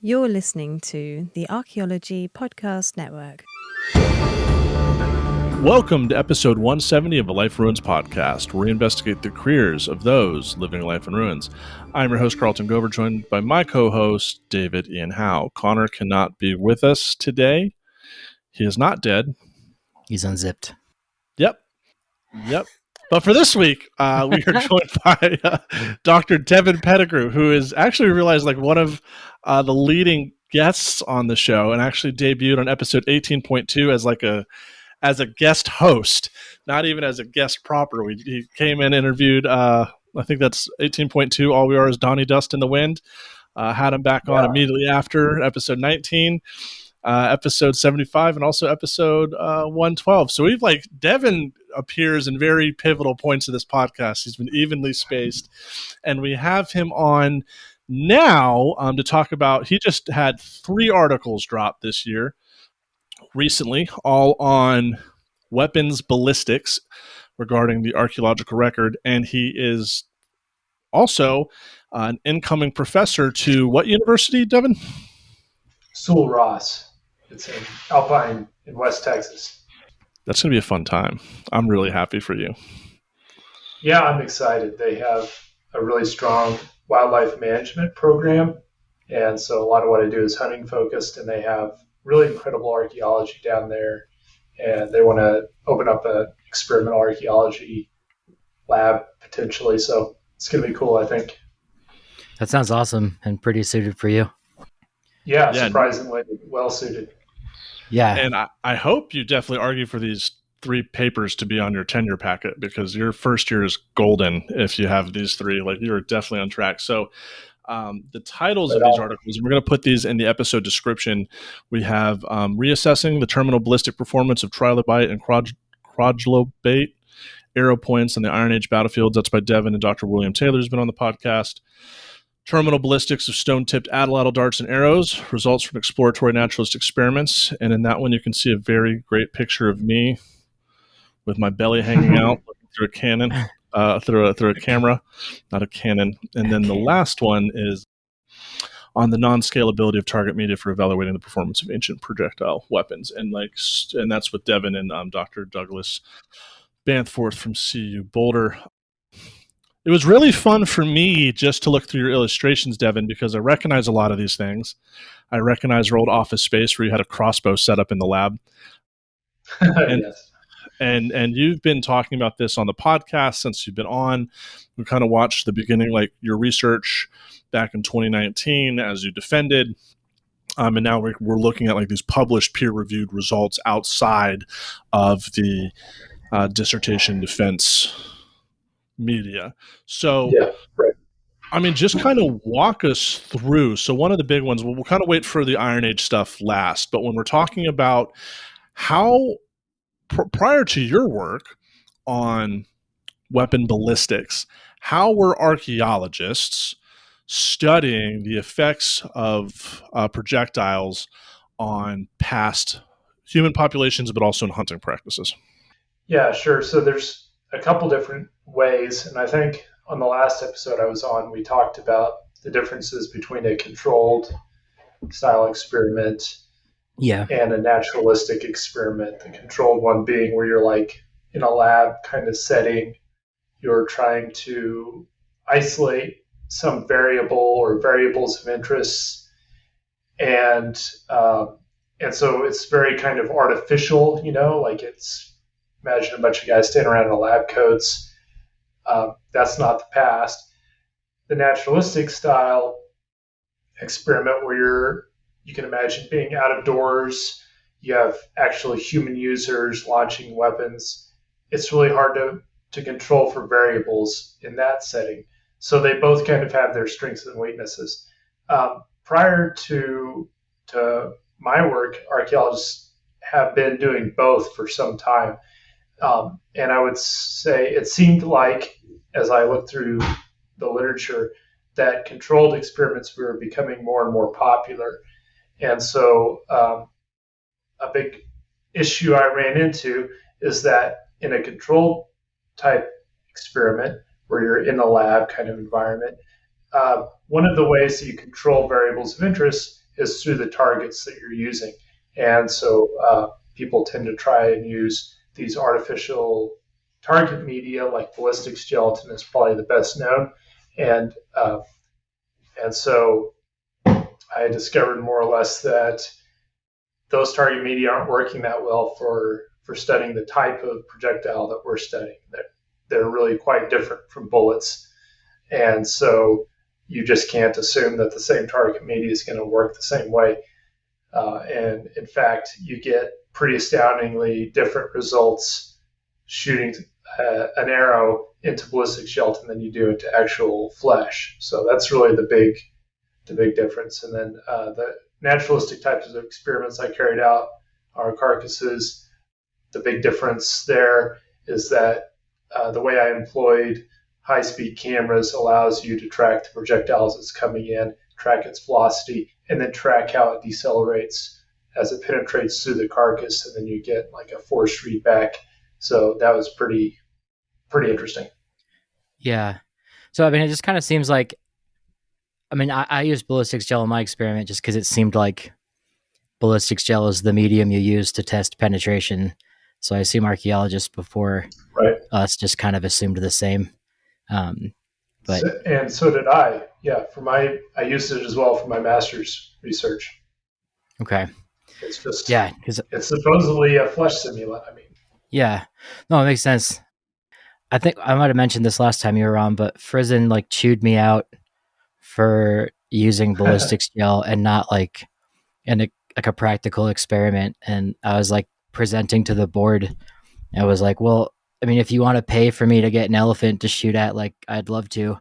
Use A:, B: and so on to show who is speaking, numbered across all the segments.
A: You're listening to the Archaeology Podcast Network.
B: Welcome to episode 170 of the Life in Ruins podcast, where we investigate the careers of those living life in ruins. I'm your host, Carlton Gover, joined by my co-host, David Ian Howe. Connor cannot be with us today. He is not dead.
C: He's unzipped.
B: Yep. But for this week, we are joined by Dr. Devin Pettigrew, who is actually realized like one of the leading guests on the show, and actually debuted on episode 18.2 as a guest host, not even as a guest proper. He came in, interviewed, I think that's 18.2, All We Are Is Donnie Dust in the Wind. Had him back on immediately after episode 19, episode 75, and also episode 112. So Devin appears in very pivotal points of this podcast. He's been evenly spaced, and we have him on now to talk about, he just had 3 articles drop this year recently, all on weapons ballistics regarding the archaeological record, and he is also an incoming professor to what university, Devin?
D: Sul Ross. It's in Alpine in West Texas.
B: That's going to be a fun time. I'm really happy for you.
D: Yeah, I'm excited. They have a really strong wildlife management program, and so a lot of what I do is hunting focused, and they have really incredible archaeology down there, and they want to open up an experimental archaeology lab potentially, so it's going to be cool, I think.
C: That sounds awesome and pretty suited for you.
D: Yeah, surprisingly well suited.
C: Yeah.
B: And I hope you definitely argue for these 3 papers to be on your tenure packet, because your first year is golden if you have these 3. Like, you're definitely on track. So the titles of these articles, and we're going to put these in the episode description. We have Reassessing the Terminal Ballistic Performance of Trilobate and Quadrilobate Arrow Points on the Iron Age Battlefields. That's by Devin and Dr. William Taylor, who's been on the podcast. Terminal Ballistics of Stone-Tipped Atlatl Darts and Arrows, Results from Exploratory Naturalistic Experiments. And in that one, you can see a very great picture of me with my belly hanging out, looking through a cannon. Through a camera, not a cannon. And then the last one is on the non-scalability of target media for evaluating the performance of ancient projectile weapons. And that's with Devin and Dr. Douglas Bamforth from CU Boulder. It was really fun for me just to look through your illustrations, Devin, because I recognize a lot of these things. I recognize your old office space where you had a crossbow set up in the lab. And,
D: yes.
B: And you've been talking about this on the podcast since you've been on. We kind of watched the beginning, like your research back in 2019 as you defended. And now we're looking at like these published peer-reviewed results outside of the dissertation defense media. So,
D: yeah, right.
B: I mean, just kind of walk us through. So one of the big ones, we'll kind of wait for the Iron Age stuff last, but when we're talking about how prior to your work on weapon ballistics, how were archaeologists studying the effects of projectiles on past human populations, but also in hunting practices?
D: Yeah, sure. So there's a couple different ways, and I think on the last episode I was on, we talked about the differences between a controlled style experiment and a naturalistic experiment. The controlled one being where you're like in a lab kind of setting, you're trying to isolate some variable or variables of interest, and so it's very kind of artificial, like imagine a bunch of guys standing around in lab coats. That's not the past. The naturalistic style experiment where you can imagine being out of doors, you have actually human users launching weapons. It's really hard to control for variables in that setting. So they both kind of have their strengths and weaknesses. Prior to my work, archaeologists have been doing both for some time. And I would say it seemed like, as I looked through the literature, that controlled experiments were becoming more and more popular. And so a big issue I ran into is that in a controlled type experiment where you're in a lab kind of environment, one of the ways that you control variables of interest is through the targets that you're using. And so people tend to try and use these artificial target media, like ballistics gelatin is probably the best known. And so I discovered more or less that those target media aren't working that well for studying the type of projectile that we're studying. They're really quite different from bullets. And so you just can't assume that the same target media is going to work the same way. And in fact, you get pretty astoundingly different results shooting an arrow into ballistic gelatin than you do into actual flesh. So that's really the big difference. And then the naturalistic types of experiments I carried out are carcasses. The big difference there is that the way I employed high-speed cameras allows you to track the projectile as it's coming in, track its velocity, and then track how it decelerates as it penetrates through the carcass, and then you get like a force read back. So that was pretty interesting.
C: Yeah. So, I mean, it just kind of seems like, I mean, I used ballistics gel in my experiment just because it seemed like ballistics gel is the medium you use to test penetration. So I assume archaeologists before us just kind of assumed the same. But
D: and so did I. Yeah, I used it as well for my master's research.
C: Okay.
D: It's just
C: because
D: it's supposedly a flesh simulant. I mean,
C: yeah, no, it makes sense. I think I might have mentioned this last time you were on, but Frizen like chewed me out for using ballistics gel and not like in a practical experiment. And I was like presenting to the board. I was like, well, I mean, if you want to pay for me to get an elephant to shoot at, like, I'd love to.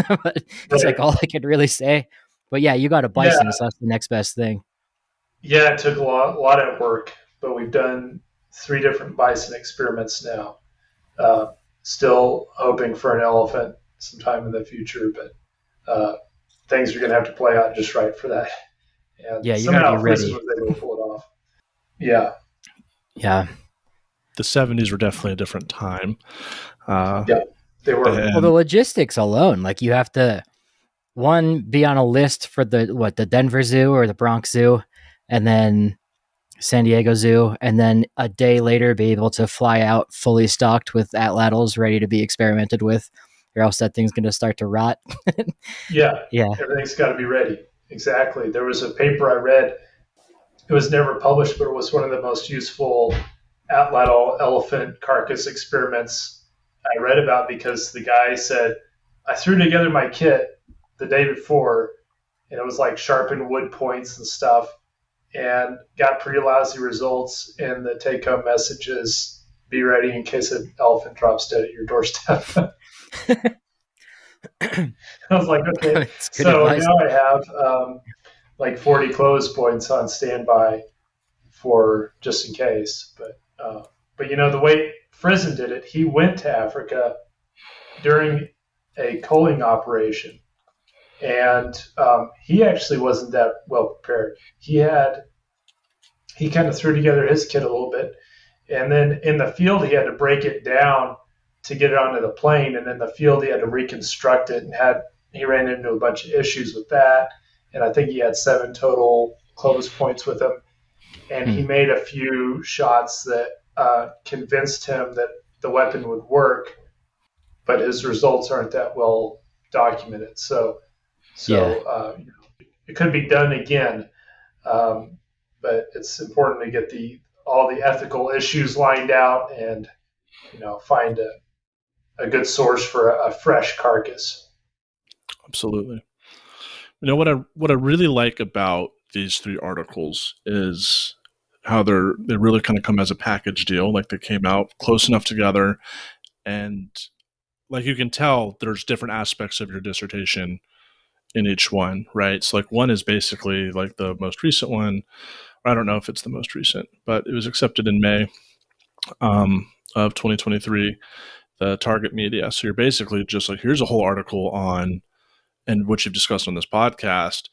C: But it's like all I could really say. But yeah, you got a bison, so that's the next best thing.
D: Yeah, it took a lot of work, but we've done 3 different bison experiments now. Still hoping for an elephant sometime in the future, but things are going to have to play out just right for that. And
C: yeah, you got to be ready.
D: Was able to pull it off. Yeah.
C: Yeah.
B: The 70s were definitely a different time.
D: Yeah, they were.
C: Well, the logistics alone, like you have to, one, be on a list for the Denver Zoo or the Bronx Zoo, and then San Diego Zoo, and then a day later be able to fly out fully stocked with Atlatls ready to be experimented with, or else that thing's going to start to rot.
D: Yeah.
C: Yeah.
D: Everything's got to be ready. Exactly. There was a paper I read. It was never published, but it was one of the most useful Atlatl elephant carcass experiments I read about, because the guy said, I threw together my kit the day before, and it was like sharpened wood points and stuff, and got pretty lousy results. And the take-home message is, be ready in case an elephant drops dead at your doorstep. I was like, okay. So advice. Now I have like 40 close points on standby for just in case. But you know, the way Frizen did it, he went to Africa during a coaling operation, and he actually wasn't that well prepared. He kind of threw together his kit a little bit, and then in the field he had to break it down to get it onto the plane, and in the field he had to reconstruct it, and he ran into a bunch of issues with that, and I think he had 7 total close points with him, and he made a few shots that convinced him that the weapon would work, but his results aren't that well documented. So it could be done again, but it's important to get all the ethical issues lined out, and find a good source for a fresh carcass.
B: Absolutely. You know what I really like about these 3 articles is how they really kind of come as a package deal. Like they came out close enough together, and like you can tell there's different aspects of your dissertation in each one, right? So like one is basically like the most recent one. I don't know if it's the most recent, but it was accepted in May of 2023, the target media. So you're basically just like, here's a whole article on, and what you've discussed on this podcast,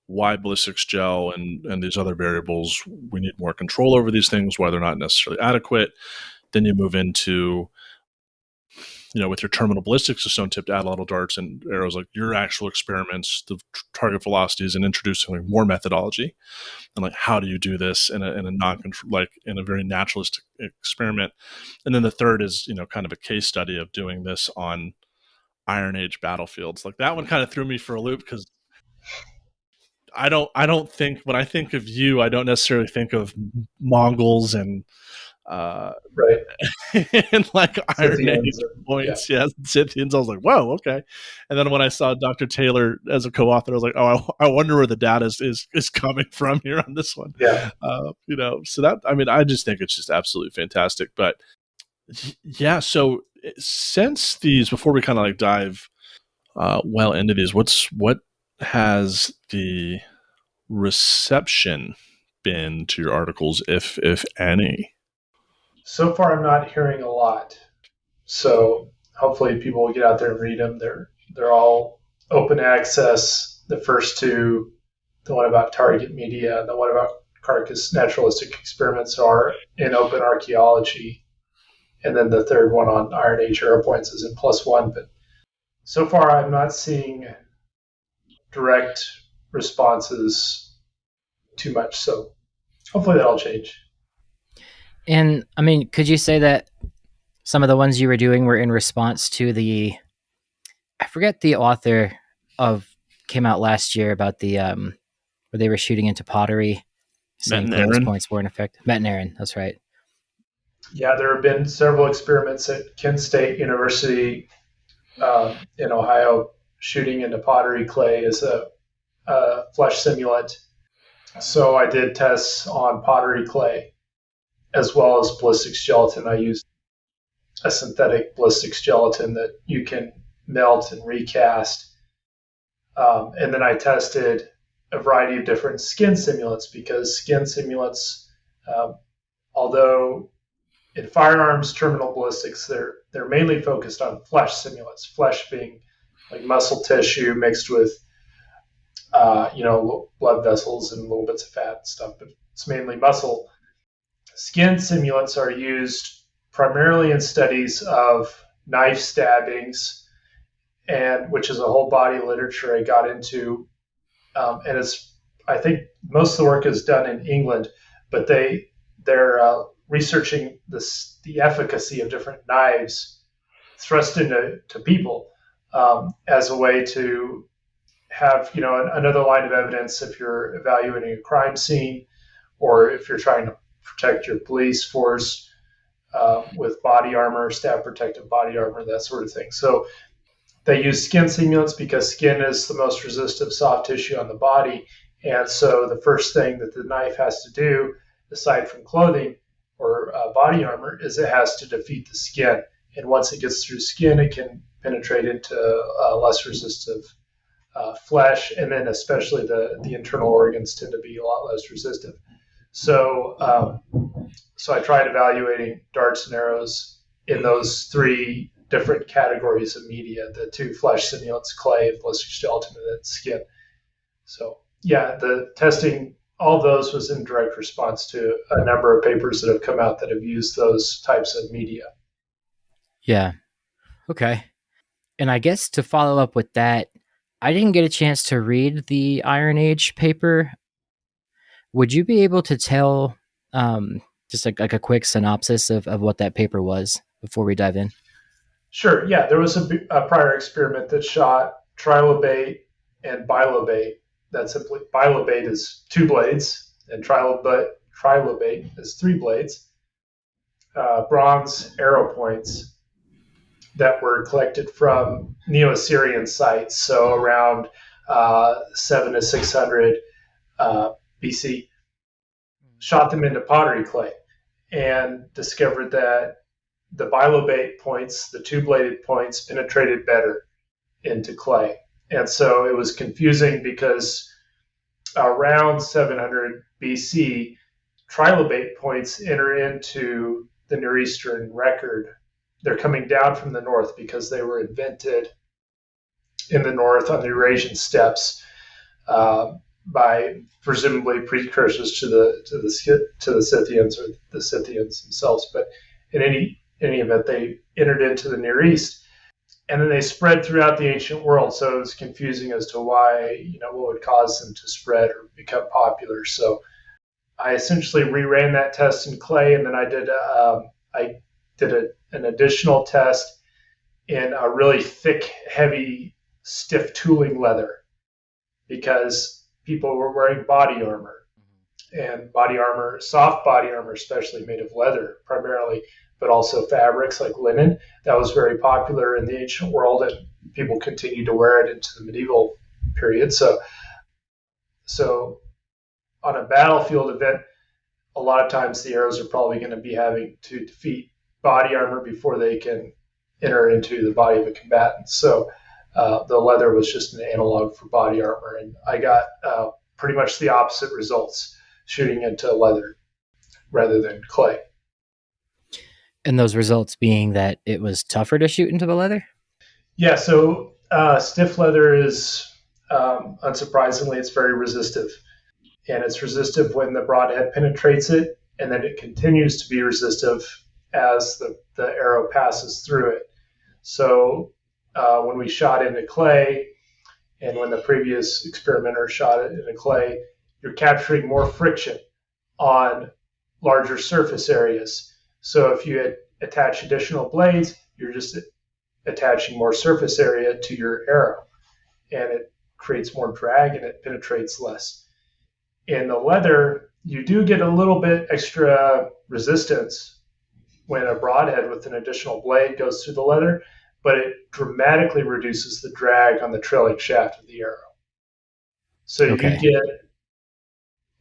B: why ballistics gel and these other variables, we need more control over these things, why they're not necessarily adequate. Then you move into with your terminal ballistics, the stone-tipped Atlatl darts and arrows, like your actual experiments, the target velocities, and introducing like more methodology and like how do you do this in a non-control, like in a very naturalistic experiment. And then the third is kind of a case study of doing this on Iron Age battlefields. Like that one kind of threw me for a loop because I don't think, when I think of you, I don't necessarily think of Mongols and
D: right.
B: and like Iron Age points,
D: yeah.
B: Scythians. I was like, whoa, okay. And then when I saw Dr. Taylor as a co-author, I was like, oh, I wonder where the data is coming from here on this one.
D: Yeah.
B: So that, I mean, I just think it's just absolutely fantastic. But yeah, so since these, before we kind of like dive well into these, what has the reception been to your articles, if any?
D: So far, I'm not hearing a lot. So hopefully people will get out there and read them. They're all open access. The first two, the one about target media and the one about carcass naturalistic experiments, are in open archaeology. And then the third one on Iron Age arrow points is in PLoS ONE. But so far, I'm not seeing direct responses too much. So hopefully that'll change.
C: And I mean, could you say that some of the ones you were doing were in response to I forget the author came out last year about the where they were shooting into pottery, saying those points weren't effective. Matt and Aaron, that's right.
D: Yeah, there have been several experiments at Kent State University in Ohio shooting into pottery clay as a flesh simulant. So I did tests on pottery clay as well as ballistics gelatin. I used a synthetic ballistics gelatin that you can melt and recast. And then I tested a variety of different skin simulants, because skin simulants, although in firearms terminal ballistics, they're mainly focused on flesh simulants, flesh being like muscle tissue mixed with blood vessels and little bits of fat and stuff, but it's mainly muscle. Skin simulants are used primarily in studies of knife stabbings, and which is a whole body of literature I got into. And I think most of the work is done in England, but they're researching the efficacy of different knives thrust into people as a way to have another line of evidence if you're evaluating a crime scene, or if you're trying to protect your police force with body armor, stab protective body armor, that sort of thing. So they use skin simulants because skin is the most resistive soft tissue on the body. And so the first thing that the knife has to do, aside from clothing or body armor, is it has to defeat the skin. And once it gets through skin, it can penetrate into less resistive flesh. And then especially the internal organs tend to be a lot less resistive. So I tried evaluating darts and arrows in those three different categories of media: the two flesh simulants, clay, and ballistics gelatin, and then skin. So yeah, the testing, all of those was in direct response to a number of papers that have come out that have used those types of media.
C: Yeah. Okay. And I guess to follow up with that, I didn't get a chance to read the Iron Age paper. Would you be able to tell just like a quick synopsis of what that paper was before we dive in?
D: Sure. Yeah, there was a prior experiment that shot trilobate and bilobate. That simply, bilobate is 2 blades, and trilobate is 3 blades. Bronze arrow points that were collected from Neo-Assyrian sites, so around 7 to 600 BC. Shot them into pottery clay and discovered that the bilobate points, the 2-bladed points, penetrated better into clay. And so it was confusing because around 700 BC, trilobate points enter into the Near Eastern record. They're coming down from the north because they were invented in the north on the Eurasian steppes by presumably precursors to the Scythians or the Scythians themselves. But in any event, they entered into the Near East. And then they spread throughout the ancient world. So it was confusing as to why, what would cause them to spread or become popular. So I essentially reran that test in clay, and then I did an additional test in a really thick, heavy, stiff tooling leather because people were wearing body armor. And body armor, soft body armor, especially made of leather primarily, but also fabrics like linen. That was very popular in the ancient world, and people continued to wear it into the medieval period. So on a battlefield event, a lot of times the arrows are probably going to be having to defeat body armor before they can enter into the body of a combatant. So the leather was just an analog for body armor, and I got pretty much the opposite results shooting into leather rather than clay.
C: And those results being that it was tougher to shoot into the leather?
D: Yeah, so stiff leather is, unsurprisingly, it's very resistive. And it's resistive when the broadhead penetrates it, and then it continues to be resistive as the arrow passes through it. So when we shot into clay, and when the previous experimenter shot it into clay, you're capturing more friction on larger surface areas. So if you attach additional blades, you're just attaching more surface area to your arrow, and it creates more drag and it penetrates less. In the leather, you do get a little bit extra resistance when a broadhead with an additional blade goes through the leather, but it dramatically reduces the drag on the trailing shaft of the arrow. So you get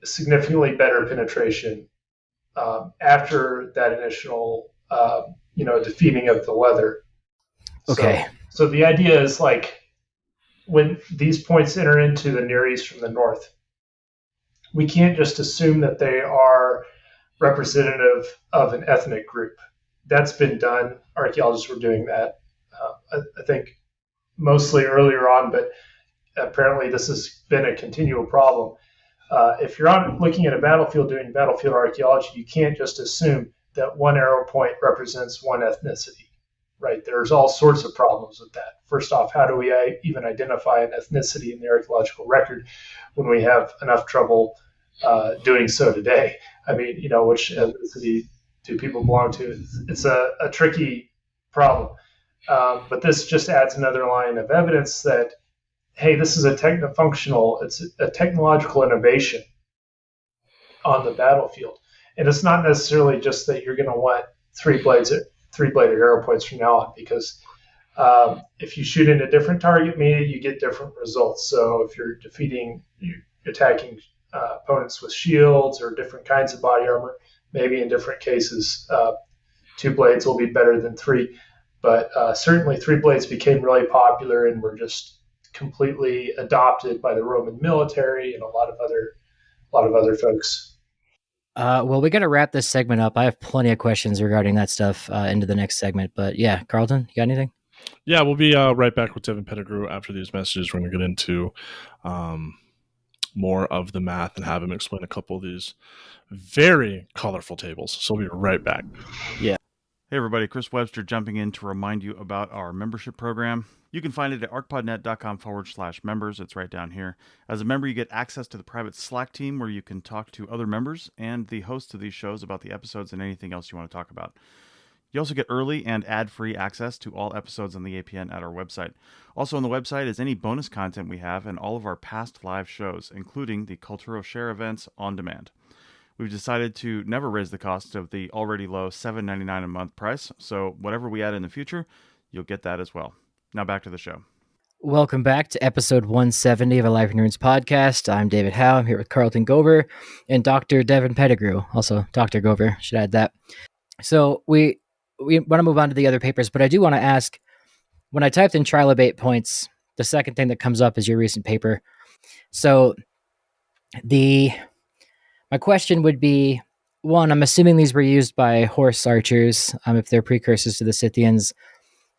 D: significantly better penetration after that initial, defeating of the leather.
C: Okay.
D: So the idea is like when these points enter into the Near East from the north, we can't just assume that they are representative of an ethnic group. That's been done. Archaeologists were doing that, I think, mostly earlier on, but apparently this has been a continual problem. If you're looking at a battlefield doing battlefield archaeology, you can't just assume that one arrow point represents one ethnicity, right? There's all sorts of problems with that. First off, how do we even identify an ethnicity in the archaeological record when we have enough trouble doing so today? I mean, which ethnicity do people belong to? It's a tricky problem. But this just adds another line of evidence that, hey, this is it's a technological innovation on the battlefield. And it's not necessarily just that you're going to want three-bladed arrow points from now on, because if you shoot into different target media, you get different results. So if you're attacking opponents with shields or different kinds of body armor, maybe in different cases, 2 blades will be better than 3. But certainly 3 blades became really popular and were just completely adopted by the Roman military and a lot of other folks.
C: Well, we got to wrap this segment up. I have plenty of questions regarding that stuff into the next segment. But yeah, Carlton, you got anything?
B: Yeah, we'll be right back with Devin Pettigrew after these messages. We're going to get into more of the math and have him explain a couple of these very colorful tables. So we'll be right back.
C: Yeah.
E: Hey everybody, Chris Webster jumping in to remind you about our membership program. You can find it at arcpodnet.com/members. It's right down here. As a member, you get access to the private Slack team where you can talk to other members and the hosts of these shows about the episodes and anything else you want to talk about. You also get early and ad-free access to all episodes on the APN at our website. Also on the website is any bonus content we have and all of our past live shows, including the Culturo Share events on demand. We've decided to never raise the cost of the already low $7.99 a month price, so whatever we add in the future, you'll get that as well. Now back to the show.
C: Welcome back to episode 170 of a Life Ignorance podcast. I'm David Howe. I'm here with Carlton Gover and Dr. Devin Pettigrew. Also, Dr. Gover, should add that. So we want to move on to the other papers, but I do want to ask, when I typed in trilobate points, the second thing that comes up is your recent paper. So my question would be, one, I'm assuming these were used by horse archers, if they're precursors to the Scythians.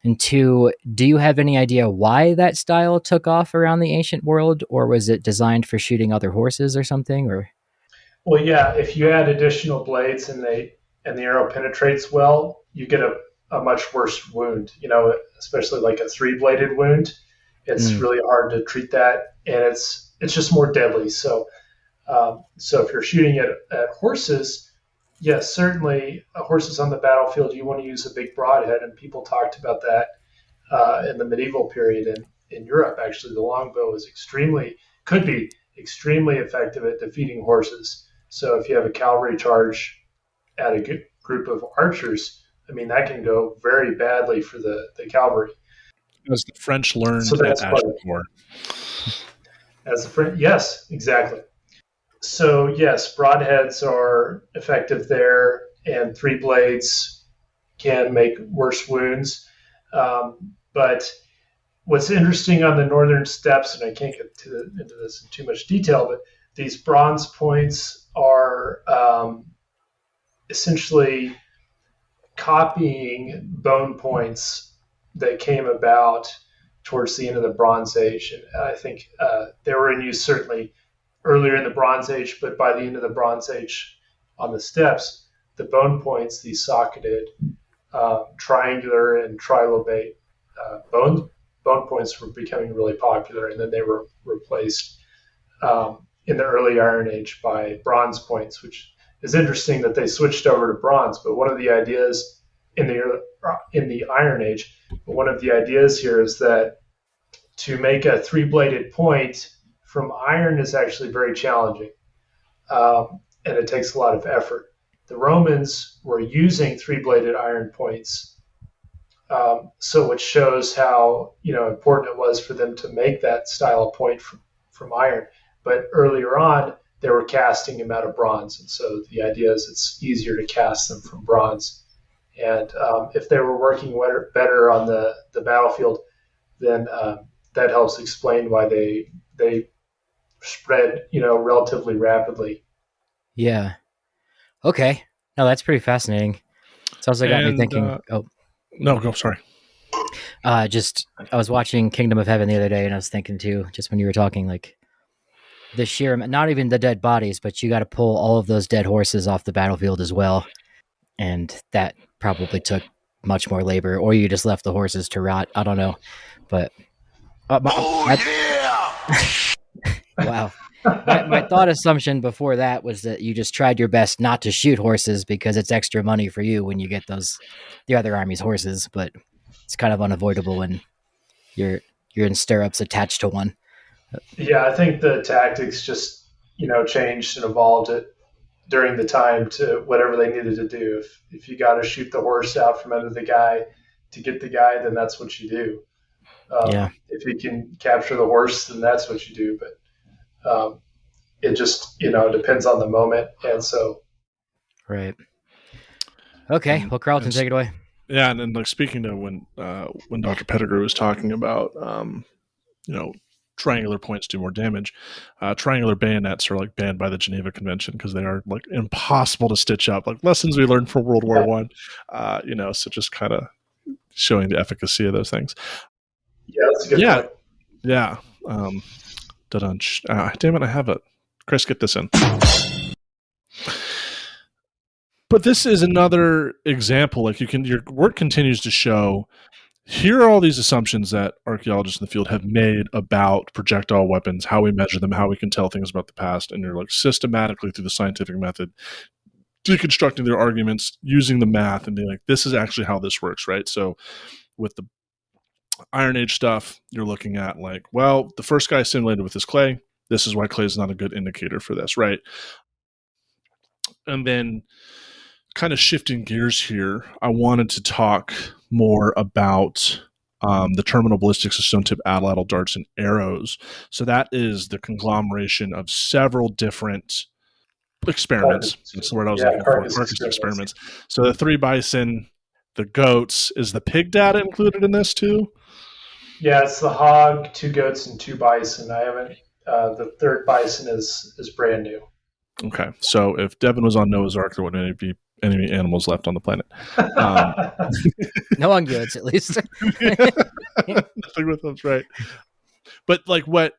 C: And 2, do you have any idea why that style took off around the ancient world, or was it designed for shooting other horses or something? Or,
D: well, yeah, if you add additional blades and the arrow penetrates well, you get a a much worse wound, especially like a 3-bladed wound. It's really hard to treat that, and it's just more deadly. So if you're shooting at horses, yes, certainly horses on the battlefield, you want to use a big broadhead, and people talked about that in the medieval period in Europe. Actually, the longbow could be extremely effective at defeating horses. So if you have a cavalry charge at a group of archers, I mean, that can go very badly for the cavalry.
B: As the French learned at Agincourt.
D: Yes, exactly. So yes, broadheads are effective there, and 3 blades can make worse wounds. But what's interesting on the northern steppes, and I can't get into this in too much detail, but these bronze points are essentially copying bone points that came about towards the end of the Bronze Age. And I think they were in use certainly earlier in the Bronze Age, but by the end of the Bronze Age on the steppes, the bone points, these socketed, triangular and trilobate bone points were becoming really popular, and then they were replaced in the early Iron Age by bronze points, which is interesting that they switched over to bronze. But one of the ideas in the Iron Age, one of the ideas here is that to make a 3-bladed point from iron is actually very challenging, and it takes a lot of effort. The Romans were using 3-bladed iron points, so it shows how important it was for them to make that style of point from iron. But earlier on, they were casting them out of bronze, and so the idea is it's easier to cast them from bronze. And if they were working better on the battlefield, then that helps explain why they spread relatively rapidly.
C: Yeah. Okay. No, that's pretty fascinating. It's also got me thinking.
B: No, go. Sorry.
C: I was watching Kingdom of Heaven the other day, and I was thinking too, just when you were talking, like the sheer, not even the dead bodies, but you got to pull all of those dead horses off the battlefield as well, and that probably took much more labor, or you just left the horses to rot. I don't know, but wow. My thought assumption before that was that you just tried your best not to shoot horses because it's extra money for you when you get the other army's horses, but it's kind of unavoidable when you're in stirrups attached to one.
D: Yeah, I think the tactics just changed and evolved it during the time to whatever they needed to do. If you got to shoot the horse out from under the guy to get the guy, then that's what you do. If you can capture the horse, then that's what you do. But it just depends on the moment, and so
C: right. Okay, well, Carlton, take it away.
B: Yeah, and then like speaking to when Dr. Pettigrew was talking about triangular points do more damage. Triangular bayonets are like banned by the Geneva Convention because they are like impossible to stitch up. Like lessons we learned from World War One. So just kind of showing the efficacy of those things.
D: Yeah, that's a good point.
B: Yeah. Damn it, I have it. Chris, get this in. But this is another example. Like your work continues to show. Here are all these assumptions that archaeologists in the field have made about projectile weapons, how we measure them, how we can tell things about the past, and you're like systematically through the scientific method deconstructing their arguments using the math and being like, this is actually how this works, right? So with the Iron Age stuff, you're looking at like, well, the first guy simulated with this clay. This is why clay is not a good indicator for this, right? And then kind of shifting gears here, I wanted to talk more about the terminal ballistics of stone tip Atlatl darts and arrows. So that is the conglomeration of several different experiments. That's the word I was looking for. Carcass experiments. So the 3 bison, the goats, is the pig data included in this too?
D: Yeah, it's the hog, 2 goats, and 2 bison. I haven't. The 3rd bison is brand new.
B: Okay, so if Devin was on Noah's Ark, there wouldn't be any animals left on the planet.
C: No ungulates, at least.
B: Nothing with those, right? But like what?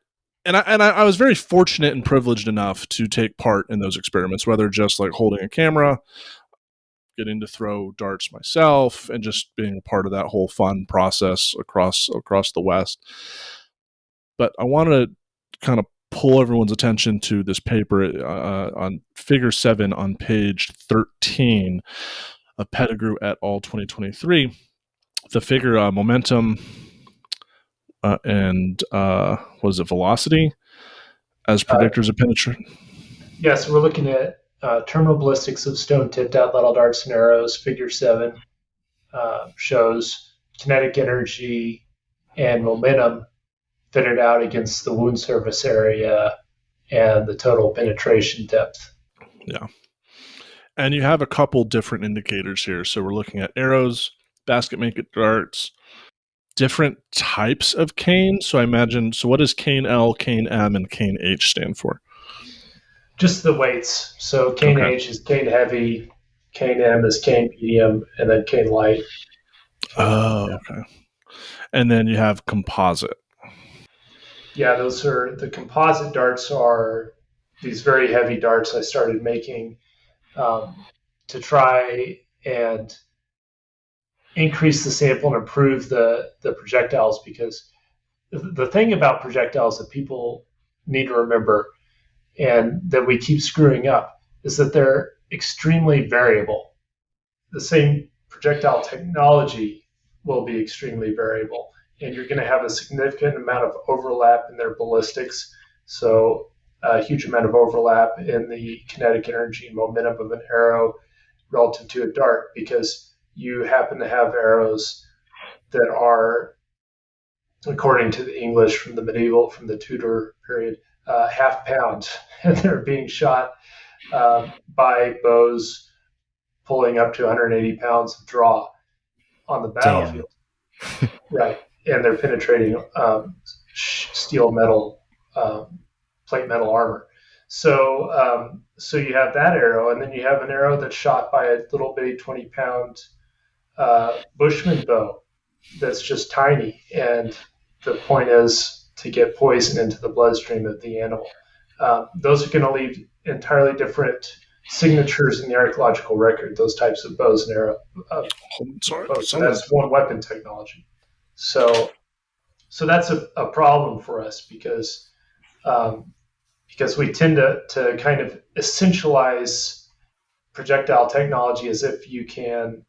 B: And I was very fortunate and privileged enough to take part in those experiments, whether just like holding a camera, getting to throw darts myself and just being a part of that whole fun process across the West. But I want to kind of pull everyone's attention to this paper on Figure 7 on page 13 of Pettigrew et al. 2023. The figure momentum and was it velocity as predictors of penetration?
D: Yes, we're looking at terminal ballistics of stone-tipped Atlatl darts and arrows. Figure 7 shows kinetic energy and momentum fitted out against the wound surface area and the total penetration depth.
B: Yeah. And you have a couple different indicators here. So we're looking at arrows, basket maker darts, different types of cane. So I imagine, so what does cane L, cane M, and cane H stand for?
D: Just the weights. So cane H is cane heavy, cane M is cane medium, and then cane light.
B: Oh, okay. And then you have composite.
D: Yeah, those are the composite darts are these very heavy darts I started making to try and increase the sample and improve the projectiles, because the thing about projectiles that people need to remember and that we keep screwing up is that they're extremely variable. The same projectile technology will be extremely variable, and you're going to have a significant amount of overlap in their ballistics. So a huge amount of overlap in the kinetic energy and momentum of an arrow relative to a dart, because you happen to have arrows that are, according to the English from the Tudor period, half pound, and they're being shot by bows pulling up to 180 pounds of draw on the battlefield. Right. And they're penetrating steel metal, plate metal armor. So you have that arrow, and then you have an arrow that's shot by a little bitty 20-pound Bushman bow that's just tiny, and the point is to get poison into the bloodstream of the animal. Those are going to leave entirely different signatures in the archaeological record, those types of bows and arrows. So that's one weapon technology. So that's a problem for us, because we tend to kind of essentialize projectile technology as if you can,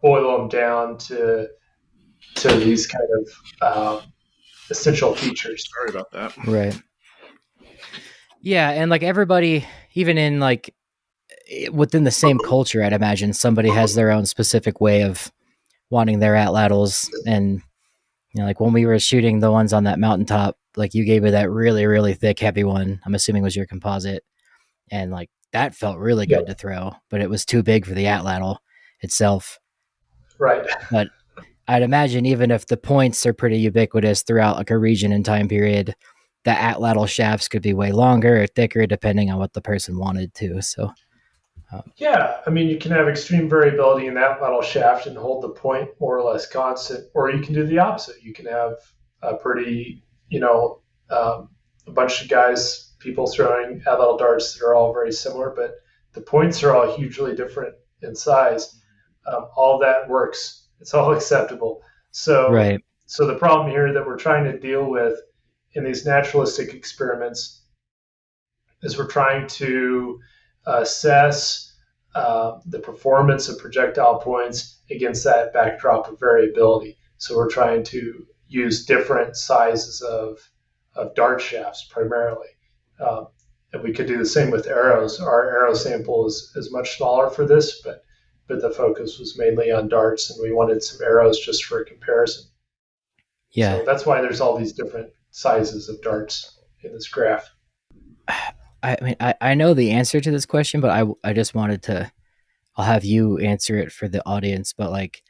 D: boil them down to these kind of essential features.
B: Sorry about that.
C: Right. Yeah, and like everybody, even in like within the same culture, I'd imagine somebody has their own specific way of wanting their Atlatls. And like when we were shooting the ones on that mountaintop, like you gave me that really, really thick, heavy one. I'm assuming was your composite, and like that felt really good to throw, but it was too big for the Atlatl itself.
D: Right.
C: But I'd imagine even if the points are pretty ubiquitous throughout like a region and time period, the Atlatl shafts could be way longer or thicker depending on what the person wanted to. So,
D: yeah, I mean, you can have extreme variability in that Atlatl shaft and hold the point more or less constant, or you can do the opposite. You can have a pretty, a bunch of guys, people throwing Atlatl darts that are all very similar, but the points are all hugely different in size. All that works. It's all acceptable. So,
C: right.
D: So the problem here that we're trying to deal with in these naturalistic experiments is we're trying to assess the performance of projectile points against that backdrop of variability. So we're trying to use different sizes of dart shafts primarily. And we could do the same with arrows. Our arrow sample is much smaller for this, but the focus was mainly on darts, and we wanted some arrows just for a comparison.
C: Yeah.
D: So that's why there's all these different sizes of darts in this graph.
C: I mean, I know the answer to this question, but I just wanted to, I'll have you answer it for the audience, but like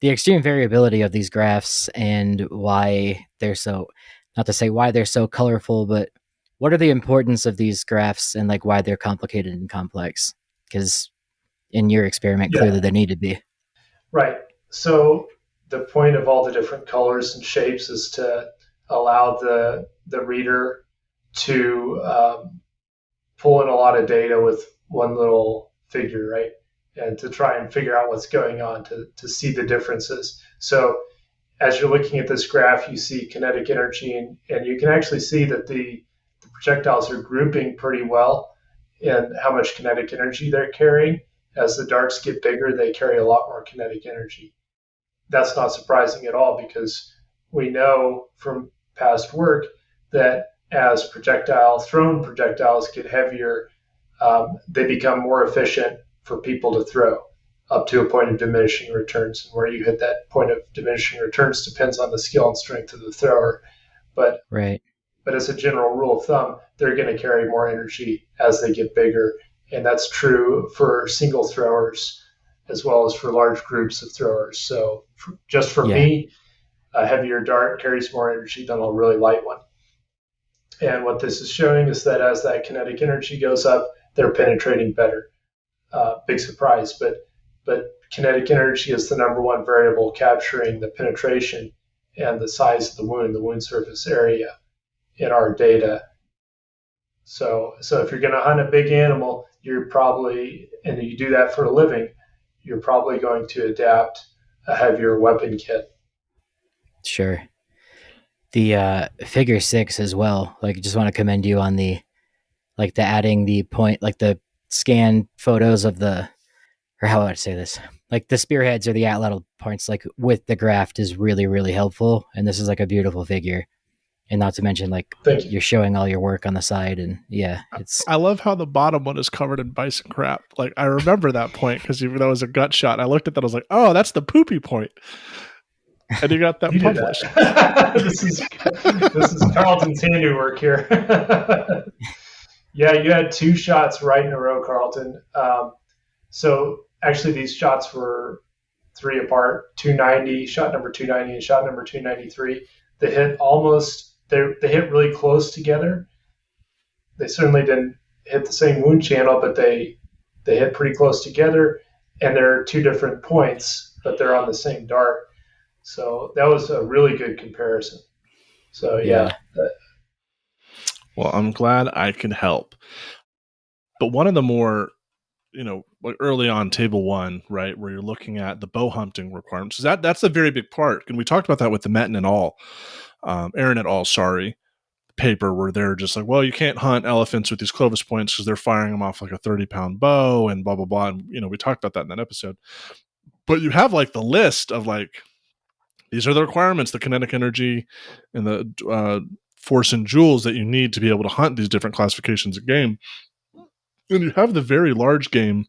C: the extreme variability of these graphs and why they're so, not to say why they're so colorful, but what are the importance of these graphs and like why they're complicated and complex? Because in your experiment, clearly they need to be.
D: Right. So the point of all the different colors and shapes is to allow the reader to pull in a lot of data with one little figure, right? and to try and figure out what's going on to see the differences. So as you're looking at this graph, you see kinetic energy, and you can actually see that the projectiles are grouping pretty well in how much kinetic energy they're carrying. As the darts get bigger, they carry a lot more kinetic energy. That's not surprising at all, because we know from past work that as thrown projectiles get heavier, they become more efficient for people to throw up to a point of diminishing returns. And where you hit that point of diminishing returns depends on the skill and strength of the thrower. But as a general rule of thumb, they're going to carry more energy as they get bigger. And that's true for single throwers as well as for large groups of throwers. So just for me, a heavier dart carries more energy than a really light one. And what this is showing is that as that kinetic energy goes up, they're penetrating better. Big surprise, but kinetic energy is the number one variable capturing the penetration and the size of the wound surface area in our data. So if you're going to hunt a big animal, you're probably, and you do that for a living, you're probably going to adapt a heavier weapon kit.
C: Sure. The figure 6 as well. Like, just want to commend you on the adding the point, like the scan photos of or how would I say this? Like the spearheads or the Atlatl points, like with the graft is really, really helpful. And this is like a beautiful figure. And not to mention, like, you're showing all your work on the side, and
B: I love how the bottom one is covered in bison crap. Like, I remember that point because that was a gut shot. I looked at that, I was like, oh, that's the poopy point. And you got that published.
D: This is Carlton's handiwork here. Yeah, you had 2 shots right in a row, Carlton. So actually, these shots were 3 apart: 290, shot number 290, and shot number 293. They hit they hit really close together. They certainly didn't hit the same wound channel, but they hit pretty close together. And they're 2 different points, but they're on the same dart. So that was a really good comparison. So yeah.
B: Well, I'm glad I can help. But one of the more, like early on table 1, right, where you're looking at the bow hunting requirements, that's a very big part. And we talked about that with the Metten et al. Aaron et al. Paper, where they're just like, well, you can't hunt elephants with these Clovis points because they're firing them off like a 30-pound bow and blah, blah, blah. And, we talked about that in that episode. But you have like the list of like, these are the requirements, the kinetic energy and the force in joules that you need to be able to hunt these different classifications of game. And you have the very large game,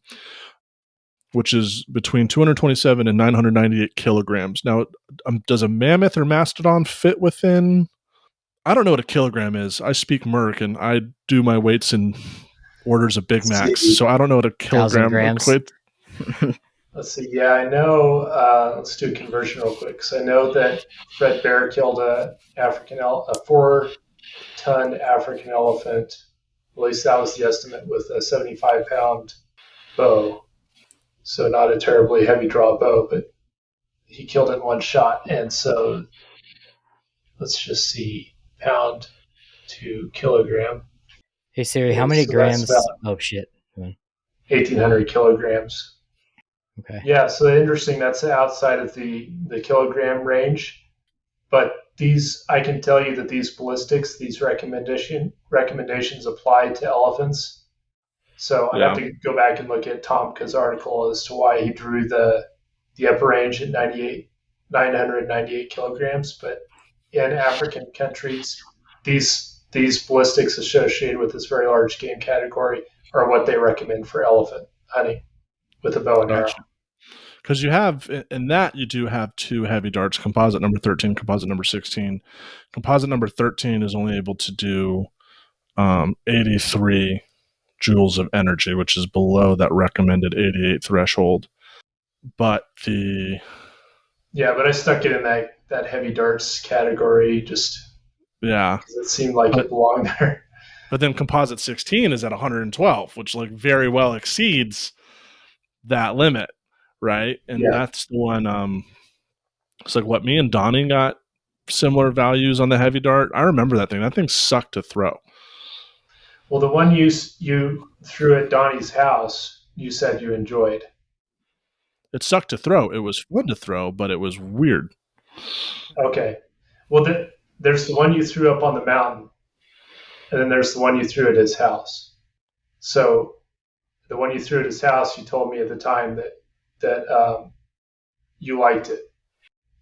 B: which is between 227 and 998 kilograms. Now, does a mammoth or mastodon fit within? I don't know what a kilogram is. I speak Merc, and I do my weights in orders of Big Macs, so I don't know what a kilogram equates.
D: Let's see. Yeah, I know. Let's do a conversion real quick. So I know that Fred Bear killed a 4-ton African elephant. At least that was the estimate, with a 75-pound bow. So not a terribly heavy draw bow, but he killed it in one shot. And so let's just see, pound to kilogram.
C: Hey Siri, how many grams? Oh shit.
D: 1,800 kilograms.
C: Okay.
D: Yeah, so interesting. That's outside of the kilogram range. But I can tell you that these ballistics, these recommendations apply to elephants. So I'd have to go back and look at Tomka's article as to why he drew the upper range at 998 kilograms. But in African countries, these ballistics associated with this very large game category are what they recommend for elephant hunting with a bow and arrow.
B: Because you have, in that, you do have 2 heavy darts, composite number 13, composite number 16. Composite number 13 is only able to do 83 joules of energy, which is below that recommended 88 threshold. But but
D: I stuck it in that heavy darts category because it seemed like it belonged there.
B: But then composite 16 is at 112, which like very well exceeds that limit. Right. And that's the one, it's like what me and Donnie got similar values on the heavy dart. I remember that thing. That thing sucked to throw.
D: Well, the one you threw at Donnie's house, you said you enjoyed.
B: It sucked to throw. It was fun to throw, but it was weird.
D: Okay. Well, there's the one you threw up on the mountain, and then there's the one you threw at his house. So the one you threw at his house, you told me at the time that you liked it.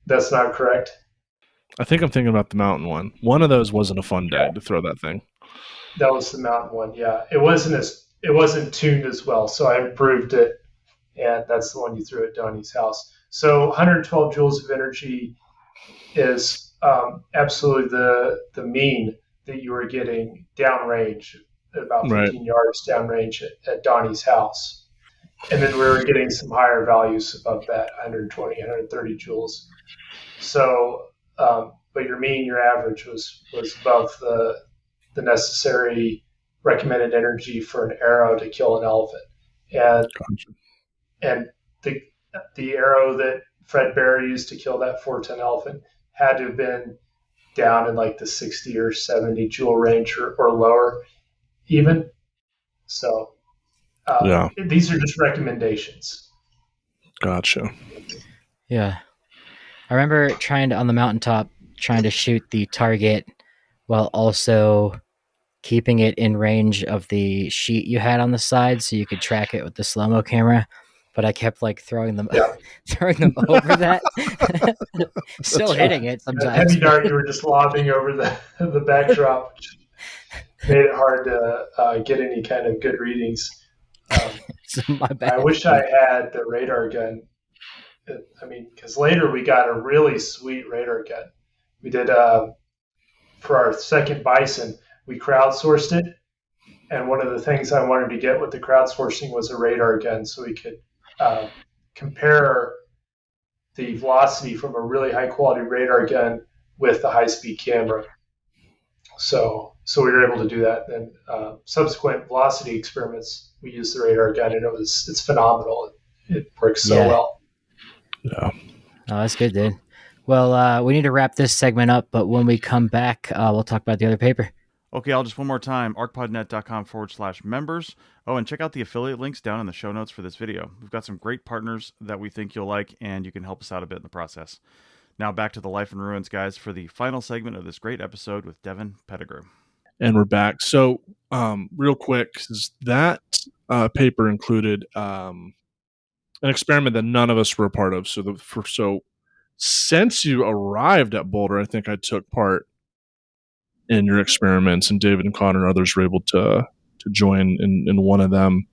D: That's not correct?
B: I think I'm thinking about the mountain one. One of those wasn't a fun day to throw that thing.
D: That was the mountain one, yeah. It wasn't tuned as well, so I improved it, and that's the one you threw at Donnie's house. So 112 joules of energy is absolutely the mean that you were getting downrange, about 15 yards downrange at Donnie's house. And then we were getting some higher values above that, 120, 130 joules. So, but your average was above the necessary recommended energy for an arrow to kill an elephant. And the arrow that Fred Bear used to kill that 4-ton elephant had to have been down in like the 60 or 70 joule range or lower even. So these are just recommendations.
B: Gotcha.
C: Yeah. I remember on the mountaintop, trying to shoot the target while also keeping it in range of the sheet you had on the side so you could track it with the slow-mo camera. But I kept like throwing them over that. Still hitting it sometimes.
D: Heavy dart, you were just lobbing over the backdrop, which made it hard to get any kind of good readings.
C: My bad.
D: I wish I had the radar gun. I mean, because later we got a really sweet radar gun. We did for our second bison, we crowdsourced it. And one of the things I wanted to get with the crowdsourcing was a radar gun so we could compare the velocity from a really high quality radar gun with the high speed camera. So we were able to do that. And subsequent velocity experiments, we used the radar gun, and it's phenomenal. It works so well.
B: Yeah.
C: Oh, that's good, dude. Well, we need to wrap this segment up, but when we come back, we'll talk about the other paper.
E: Okay, I'll just one more time, arcpodnet.com/members. Oh, and check out the affiliate links down in the show notes for this video. We've got some great partners that we think you'll like, and you can help us out a bit in the process. Now back to the Life in Ruins, guys, for the final segment of this great episode with Devin Pettigrew.
B: And we're back. So real quick, that paper included an experiment that none of us were a part of. So since you arrived at Boulder, I think I took part in your experiments, and David and Connor and others were able to join in one of them.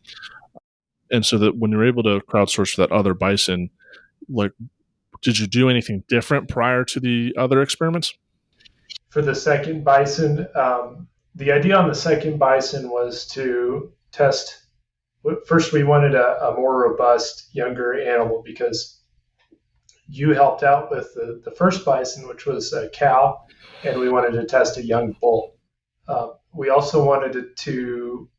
B: And so that when you were able to crowdsource for that other bison, like, did you do anything different prior to the other experiments?
D: For the second bison, the idea on the second bison was to test. First, we wanted a more robust, younger animal because you helped out with the first bison, which was a cow, and we wanted to test a young bull. We also wanted to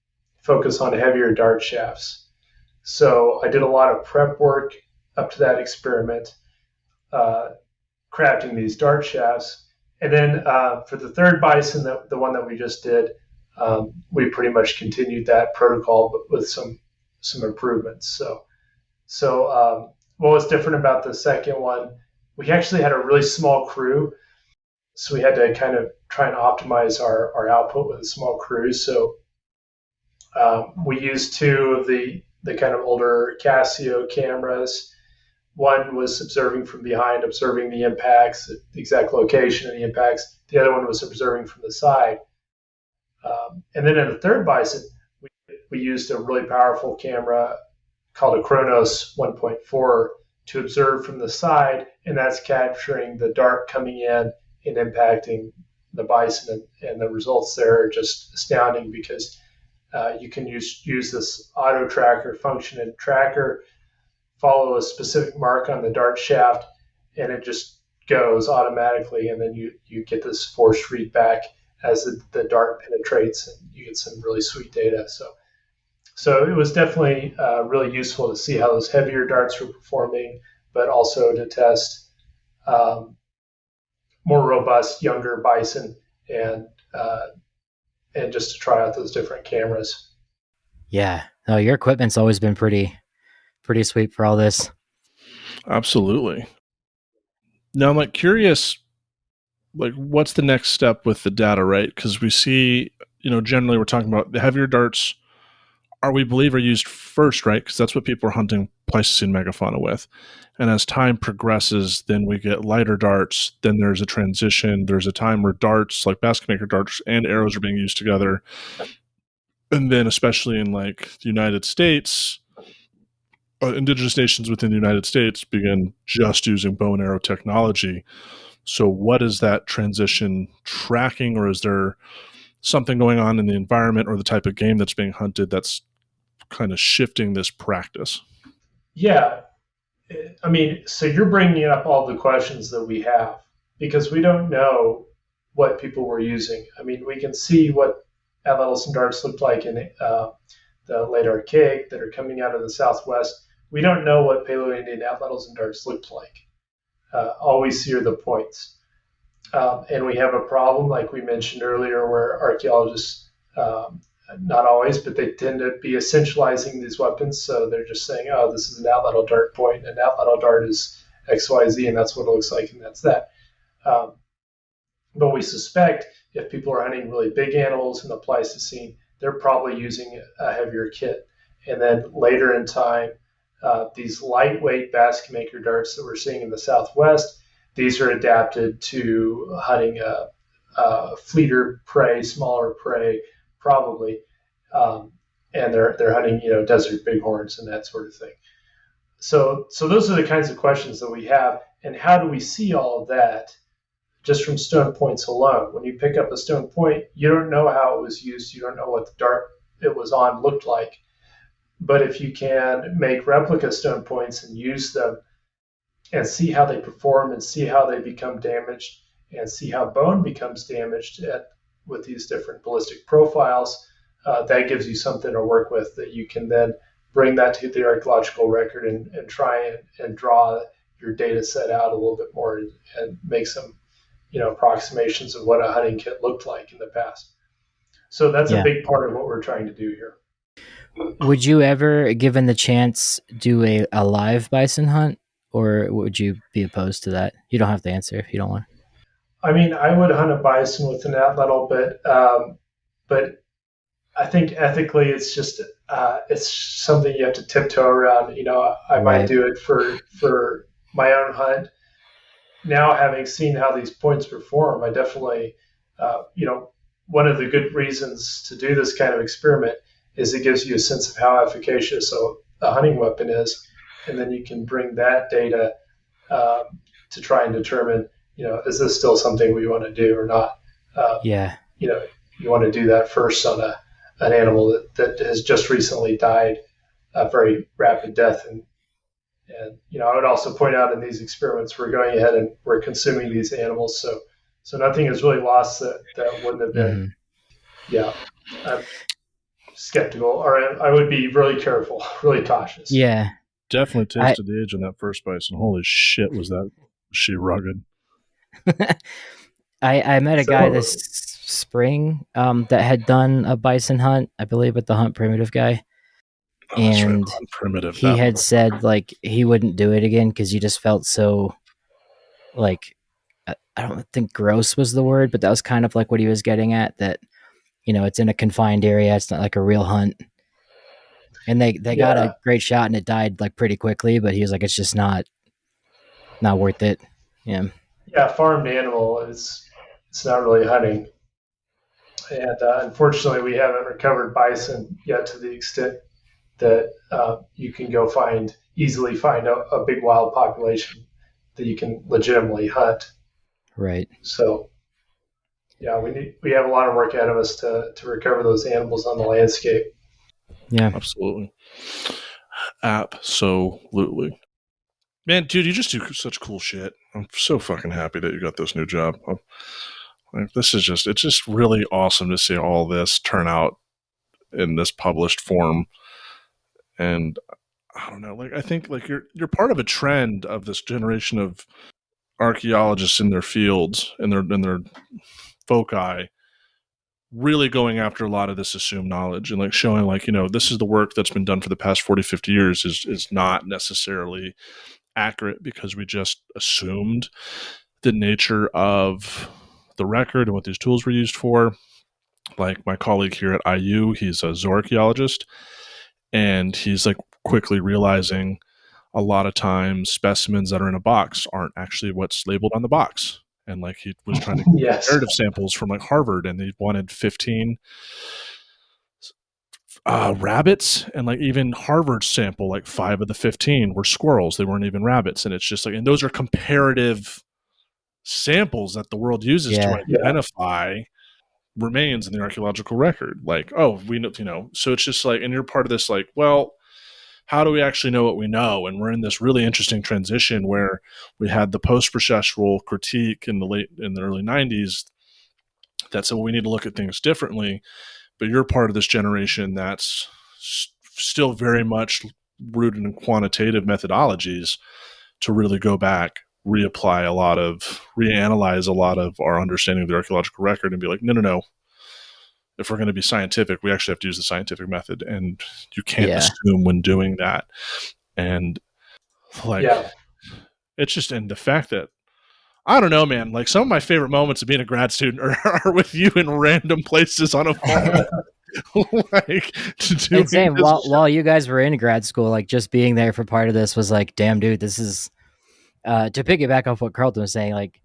D: focus on heavier dart shafts. So I did a lot of prep work up to that experiment, crafting these dart shafts. And then for the third bison, the one that we just did, we pretty much continued that protocol, but with some improvements. So what was different about the second one? We actually had a really small crew, so we had to kind of try and optimize our output with a small crew. So we used two of the kind of older Casio cameras. One was observing from behind, observing the impacts, the exact location of the impacts. The other one was observing from the side. And then in the third bison, we used a really powerful camera called a Chronos 1.4 to observe from the side, and that's capturing the dart coming in and impacting the bison. And the results there are just astounding because you can use this auto tracker function and tracker, follow a specific mark on the dart shaft, and it just goes automatically, and then you get this force feedback as the dart penetrates, and you get some really sweet data. So it was definitely really useful to see how those heavier darts were performing, but also to test more robust, younger bison, and just to try out those different cameras.
C: Yeah, no, your equipment's always been pretty sweet for all this.
B: Absolutely. Now I'm like curious, like what's the next step with the data, right? Because we see, generally we're talking about the heavier darts we believe are used first, right? Because that's what people are hunting Pleistocene megafauna with. And as time progresses, then we get lighter darts. Then there's a transition. There's a time where darts, like basket maker darts and arrows, are being used together. And then, especially in like the United States, indigenous nations within the United States begin just using bow and arrow technology. So, what is that transition tracking, or is there something going on in the environment or the type of game that's being hunted that's kind of shifting this practice?
D: Yeah. I mean, so you're bringing up all the questions that we have because we don't know what people were using. I mean, we can see what Atlatls and darts looked like in the late Archaic that are coming out of the Southwest. We don't know what Paleo-Indian Atlatls and darts looked like. All we see are the points. And we have a problem, like we mentioned earlier, where archaeologists, not always, but they tend to be essentializing these weapons. So they're just saying, oh, this is an Atlatl dart point, and an Atlatl dart is XYZ, and that's what it looks like, and that's that. But we suspect if people are hunting really big animals in the Pleistocene, they're probably using a heavier kit. And then later in time, these lightweight basket maker darts that we're seeing in the Southwest, these are adapted to hunting fleeter prey, smaller prey, probably, and they're hunting desert bighorns and that sort of thing. So those are the kinds of questions that we have, and how do we see all of that just from stone points alone? When you pick up a stone point, you don't know how it was used, you don't know what the dart it was on looked like. But if you can make replica stone points and use them and see how they perform and see how they become damaged and see how bone becomes damaged with these different ballistic profiles, that gives you something to work with that you can then bring that to the archaeological record and try and draw your data set out a little bit more and make some approximations of what a hunting kit looked like in the past. So that's a big part of what we're trying to do here.
C: Would you ever, given the chance, do a live bison hunt, or would you be opposed to that? You don't have to answer if you don't want.
D: I mean, I would hunt a bison with an Atlatl, but I think ethically it's just it's something you have to tiptoe around. I might do it for my own hunt. Now, having seen how these points perform, I definitely, one of the good reasons to do this kind of experiment is it gives you a sense of how efficacious a hunting weapon is, and then you can bring that data to try and determine, is this still something we want to do or not? You want to do that first on an animal that has just recently died a very rapid death. And I would also point out in these experiments, we're going ahead and we're consuming these animals. So nothing is really lost that wouldn't have been, I'm skeptical, or I would be really careful, really cautious.
C: Yeah.
B: Definitely tasted the age on that first bison. Holy shit, was she rugged.
C: I met a guy this spring that had done a bison hunt, I believe, with the Hunt Primitive guy. And
B: Primitive,
C: he had said like he wouldn't do it again because he just felt so like, I don't think gross was the word, but that was kind of like what he was getting at, that it's in a confined area, it's not like a real hunt. And they got a great shot and it died like pretty quickly, but he was like, it's just not worth it.
D: Farmed animal it's not really hunting. And unfortunately, we haven't recovered bison yet to the extent that you can go easily find a big wild population that you can legitimately hunt.
C: Right.
D: So, we have a lot of work ahead of us to recover those animals on the landscape.
C: Yeah,
B: absolutely. Absolutely. Man, dude, you just do such cool shit. I'm so fucking happy that you got this new job. It's just really awesome to see all this turn out in this published form. And I don't know, like I think like you're part of a trend of this generation of archaeologists in their fields and their foci really going after a lot of this assumed knowledge and like showing like, this is the work that's been done for the past 40, 50 years is not necessarily accurate because we just assumed the nature of the record and what these tools were used for. Like my colleague here at IU, he's a zooarchaeologist, and he's like quickly realizing a lot of times specimens that are in a box aren't actually what's labeled on the box. And like he was trying to get
D: Yes.
B: comparative samples from like Harvard, and they wanted 15 rabbits, and like even Harvard's sample, like 5 of the 15 were squirrels. They weren't even rabbits. And it's just like, and those are comparative samples that the world uses to identify remains in the archaeological record. Like, oh, we know, you know, so it's just like, and you're part of this, like, well, how do we actually know what we know? And we're in this really interesting transition where we had the post-processual critique in the early 90s that said, well, we need to look at things differently. But you're part of this generation that's still very much rooted in quantitative methodologies to really go back, reanalyze a lot of our understanding of the archaeological record and be like, no. If we're going to be scientific, we actually have to use the scientific method, and you can't assume when doing that. And like, it's just, and the fact that, I don't know, man, like some of my favorite moments of being a grad student are with you in random places on a phone. Like,
C: and same, while you guys were in grad school, like just being there for part of this was like, damn, dude, this is, to piggyback off what Carlton was saying, like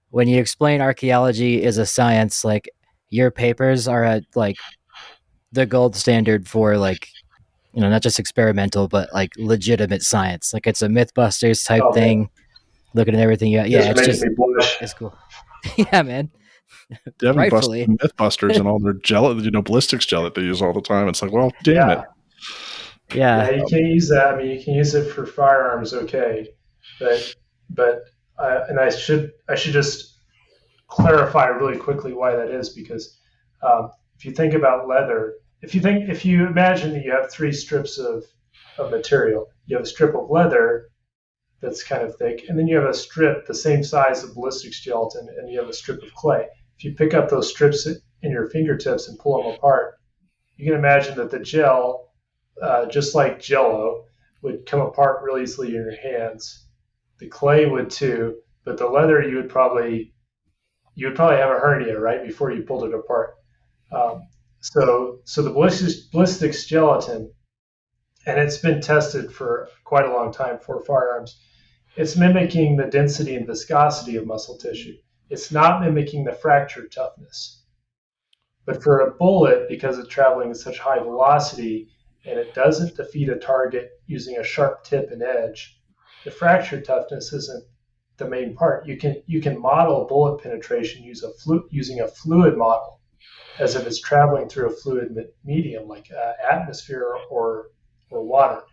C: when you explain archaeology is a science, like your papers are at like the gold standard for like, you know, not just experimental, but like legitimate science. Like it's a Mythbusters type thing. Man. Looking at everything, it's just, it's cool. Yeah, man.
B: Devin busted Mythbusters and all their gel, you know, ballistics gel that they use all the time. It's like, well, damn it.
C: Yeah,
D: you can't use that. I mean, you can use it for firearms, okay, but I should just clarify really quickly why that is, because if you think about leather, if you imagine that you have 3 strips of material, you have a strip of leather that's kind of thick, and then you have a strip the same size of ballistics gelatin, and you have a strip of clay. If you pick up those strips in your fingertips and pull them apart, you can imagine that the gel, just like Jell-O, would come apart really easily in your hands. The clay would too, but the leather you would probably have a hernia right before you pulled it apart. So the ballistics gelatin, and it's been tested for quite a long time for firearms, it's mimicking the density and viscosity of muscle tissue. It's not mimicking the fracture toughness. But for a bullet, because it's traveling at such high velocity and it doesn't defeat a target using a sharp tip and edge, the fracture toughness isn't the main part. You can model bullet penetration using a fluid model, as if it's traveling through a fluid medium like atmosphere or water.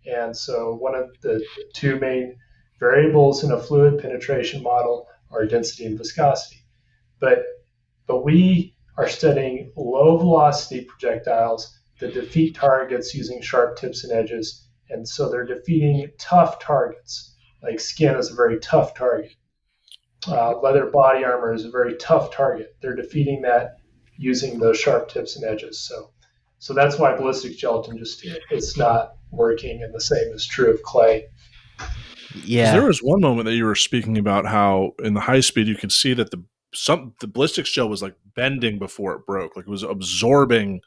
D: And so one of the 2 main variables in a fluid penetration model are density and viscosity. But we are studying low velocity projectiles that defeat targets using sharp tips and edges. And so they're defeating tough targets. Like skin is a very tough target. Leather body armor is a very tough target. They're defeating that using those sharp tips and edges. So that's why ballistic gelatin it's not working, and the same is true of clay.
B: Yeah. There was one moment that you were speaking about how in the high speed you could see that the ballistics gel was like bending before it broke, like it was absorbing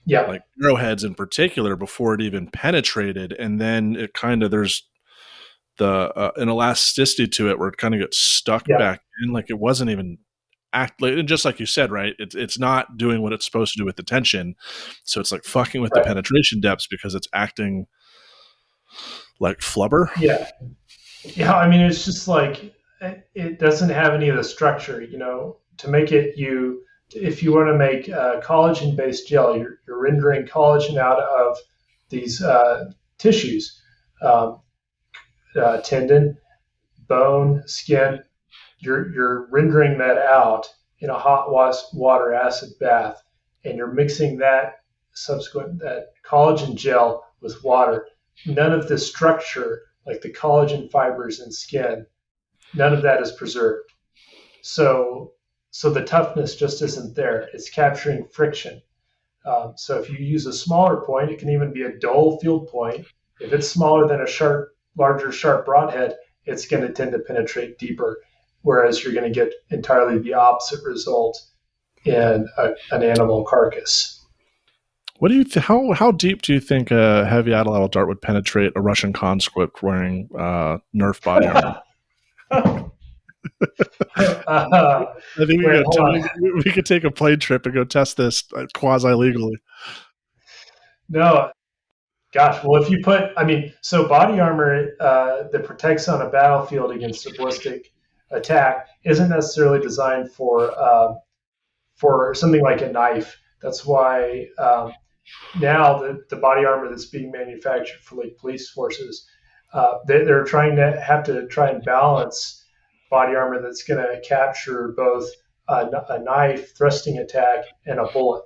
B: like arrowheads in particular before it even penetrated, and then it kind of there's an elasticity to it where it kind of gets stuck back in, like it wasn't even and just like you said, right, it's not doing what it's supposed to do with the tension, so it's like fucking with the penetration depths because it's acting like flubber.
D: I mean, it's just like it doesn't have any of the structure, you know, to make it. If you want to make collagen based gel, you're rendering collagen out of these tissues, tendon, bone, skin. You're rendering that out in a hot water acid bath, and you're mixing that collagen gel with water. None of the structure, like the collagen fibers in skin, none of that is preserved. So the toughness just isn't there. It's capturing friction. So if you use a smaller point, it can even be a dull field point. If it's smaller than a sharp larger, sharp broadhead, it's going to tend to penetrate deeper, whereas you're going to get entirely the opposite result in an animal carcass.
B: What do you how deep do you think a heavy Atlatl dart would penetrate a Russian conscript wearing Nerf body armor? I think we could take a plane trip and go test this quasi legally.
D: No, gosh. Well, if you put, so body armor that protects on a battlefield against a ballistic attack isn't necessarily designed for something like a knife. That's why now the body armor that's being manufactured for like police forces, they're trying to try and balance body armor that's going to capture both a knife thrusting attack and a bullet.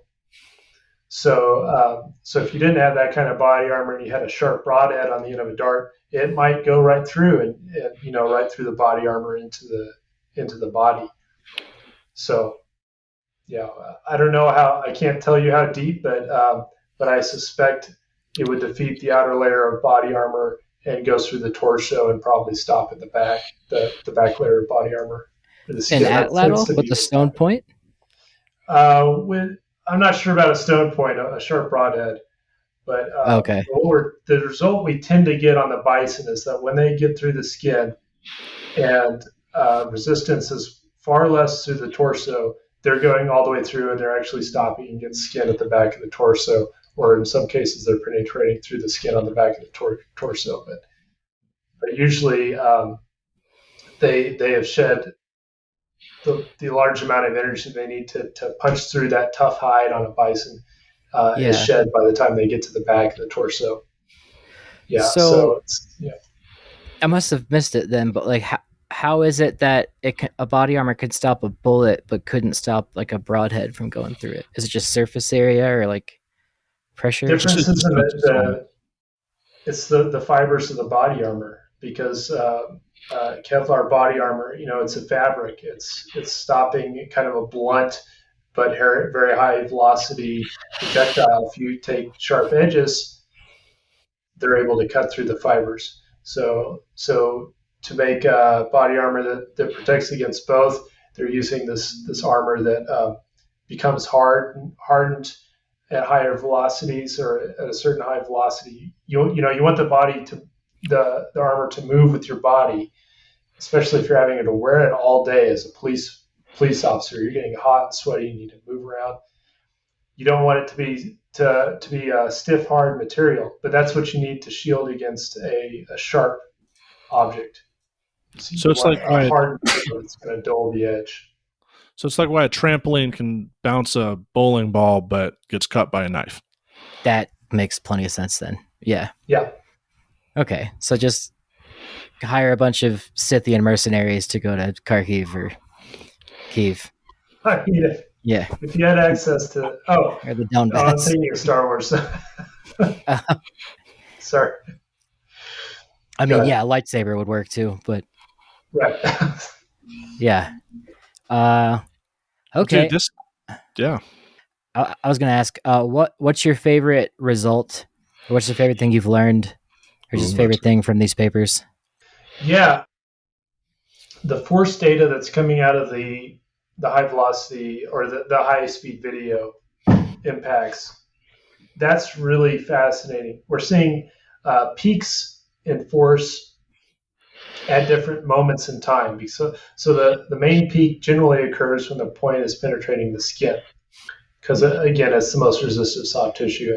D: So if you didn't have that kind of body armor and you had a sharp broadhead on the end of a dart, it might go right through and right through the body armor into the body. So yeah, I don't know I can't tell you how deep, but I suspect it would defeat the outer layer of body armor and go through the torso and probably stop at the back, the back layer of body armor.
C: An Atlatl with the stone point?
D: I'm not sure about a stone point, a sharp broadhead, but
C: okay.
D: The result we tend to get on the bison is that when they get through the skin and resistance is far less through the torso, they're going all the way through and they're actually stopping and get skin at the back of the torso, or in some cases they're penetrating through the skin on the back of the torso. But usually they have shed the large amount of energy they need to punch through that tough hide on a bison is shed by the time they get to the back of the torso. Yeah. So
C: I must have missed it then, but like how is it that a body armor could stop a bullet but couldn't stop like a broadhead from going through it? Is it just surface area or like pressure?
D: Differences in it's the fibers of the body armor, because Kevlar body armor, it's a fabric. It's stopping kind of a blunt but very high velocity projectile. If you take sharp edges, they're able to cut through the fibers. So to make body armor that protects against both, they're using this armor that becomes hardened at higher velocities, or at a certain high velocity. You want the armor to move with your body, especially if you're having to wear it all day as a police officer. You're getting hot and sweaty. You need to move around. You don't want it to be a stiff, hard material, but that's what you need to shield against a sharp object.
B: So it's like
D: a hard material that's going to dull the edge.
B: So it's like why a trampoline can bounce a bowling ball but gets cut by a knife.
C: That makes plenty of sense then. Yeah.
D: Yeah.
C: Okay, so just hire a bunch of Scythian mercenaries to go to Kharkiv or Kiev. Yeah.
D: If you had access to
C: or the Donbass.
D: I'm thinking of Star Wars. Sorry.
C: I mean, yeah, a lightsaber would work too, but
D: right.
C: Yeah. Okay.
B: Dude, yeah.
C: I was gonna ask, what's your favorite result? Or what's your favorite thing you've learned, or just favorite thing from these papers?
D: Yeah, the force data that's coming out of the high velocity or the high speed video impacts, that's really fascinating. We're seeing peaks in force at different moments in time. So the main peak generally occurs when the point is penetrating the skin, because again, it's the most resistive soft tissue.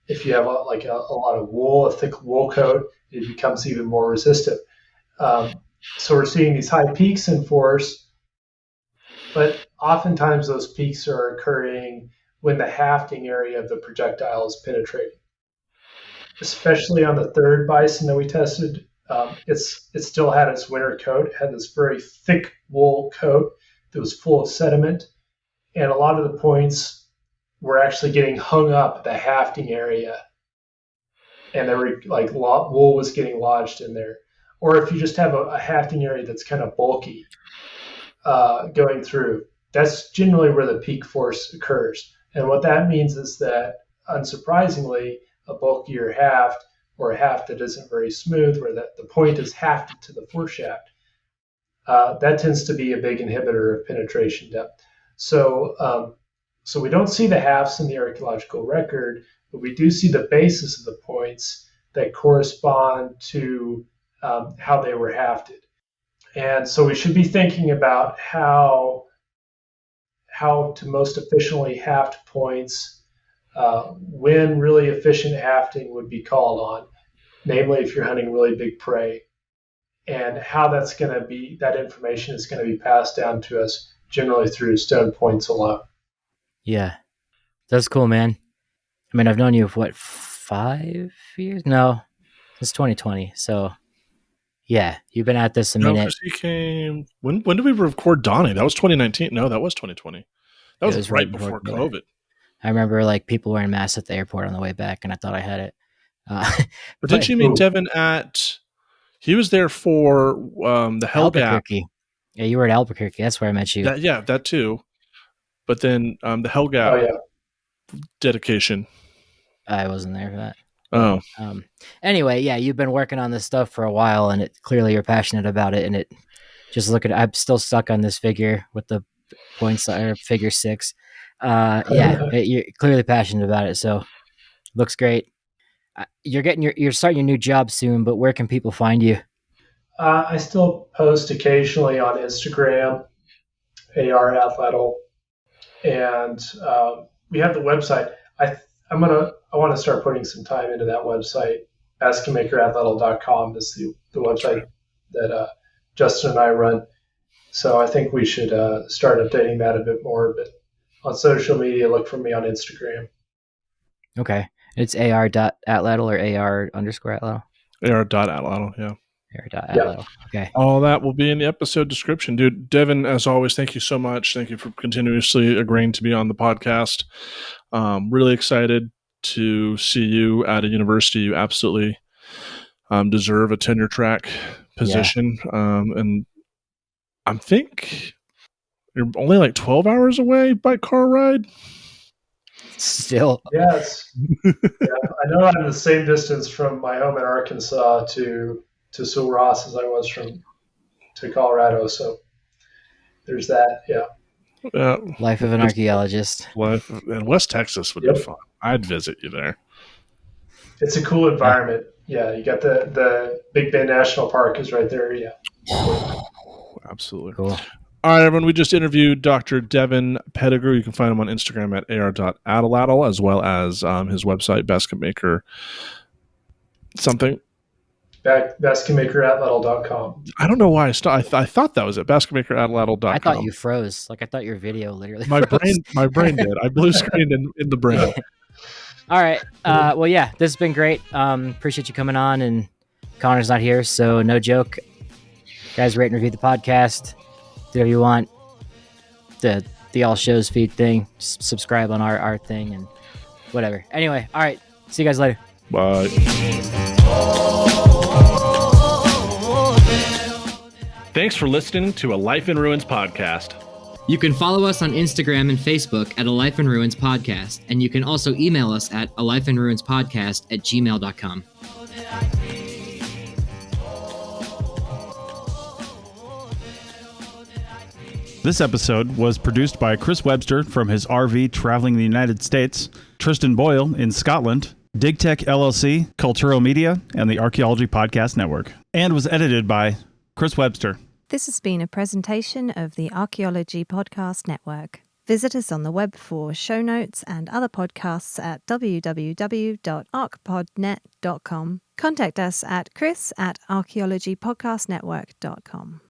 D: If you have a lot of wool, a thick wool coat, it becomes even more resistive. So we're seeing these high peaks in force, but oftentimes those peaks are occurring when the hafting area of the projectile is penetrating. Especially on the third bison that we tested, it still had its winter coat, it had this very thick wool coat that was full of sediment, and a lot of the points were actually getting hung up at the hafting area, and there were wool was getting lodged in there. Or if you just have a hafting area that's kind of bulky going through, that's generally where the peak force occurs. And what that means is that, unsurprisingly, a bulkier haft or a haft that isn't very smooth, where the point is hafted to the foreshaft, that tends to be a big inhibitor of penetration depth. So we don't see the hafts in the archaeological record, but we do see the basis of the points that correspond to how they were hafted. And so we should be thinking about how to most efficiently haft points, when really efficient hafting would be called on, namely if you're hunting really big prey, and how that information is going to be passed down to us generally through stone points alone.
C: Yeah, that's cool, man. I mean, I've known you for 5 years? No, since 2020. So yeah, you've been at this a
B: No,
C: minute.
B: because he came. When did we record Donnie? That was 2019. No, that was 2020. That was right before COVID.
C: I remember like people wearing masks at the airport on the way back, and I thought I had it.
B: But didn't you meet Devin at? He was there for the Hell Gap.
C: Albuquerque. Yeah, you were at Albuquerque. That's where I met you.
B: That too. But then the Hell Gap dedication.
C: I wasn't there for that.
B: Oh.
C: Anyway, yeah, you've been working on this stuff for a while, and clearly you're passionate about it. And it just I'm still stuck on this figure with the points, or figure 6. You're clearly passionate about it, so looks great. You're starting your new job soon, but where can people find you?
D: I still post occasionally on Instagram, Atlatl, and we have the website. I want to start putting some time into that website. basketmakeratlatl.com is the website that Justin and I run. So I think we should start updating that a bit more. But on social media, look for me on Instagram.
C: Okay. It's ar.atlatl or ar_atlatl?
B: ar.atlatl, yeah.
C: ar.atlatl.
D: Yeah.
C: Okay.
B: All that will be in the episode description. Dude, Devin, as always, thank you so much. Thank you for continuously agreeing to be on the podcast. Really excited to see you at a university you absolutely deserve a tenure track position. Yeah. And I think you're only like 12 hours away by car ride.
C: Still.
D: Yes. Yeah, I know I'm the same distance from my home in Arkansas to Sul Ross as I was to Colorado. So there's that. Yeah.
C: Life of an archaeologist.
B: Life in West Texas would be fun. I'd visit you there.
D: It's a cool environment. Yeah, you got the Big Bend National Park is right there. Yeah.
B: Absolutely.
C: Cool.
B: All right, everyone. We just interviewed Dr. Devin Pettigrew. You can find him on Instagram at ar.atlatl, as well as his website, basketmaker something.
D: Basketmakeratlatl.com.
B: I don't know why I thought that was it. Basketmakeratlatl.com.
C: I thought you froze. Like I thought your video literally.
B: My brain did. I blue screened in the brain.
C: All right. Well, yeah, this has been great. Appreciate you coming on, and Connor's not here, so no joke. Guys, rate and review the podcast. Do whatever you want. The all shows feed thing. Just subscribe on our thing and whatever. Anyway, all right. See you guys later.
B: Bye. Thanks for listening to A Life in Ruins podcast.
F: You can follow us on Instagram and Facebook at A Life in Ruins Podcast, and you can also email us at alifeinruinspodcast@gmail.com.
E: This episode was produced by Chris Webster from his RV traveling the United States, Tristan Boyle in Scotland, DigTech LLC, Culturo Media, and the Archaeology Podcast Network, and was edited by Chris Webster.
A: This has been a presentation of the Archaeology Podcast Network. Visit us on the web for show notes and other podcasts at www.archpodnet.com. Contact us at chris@archaeologypodcastnetwork.com.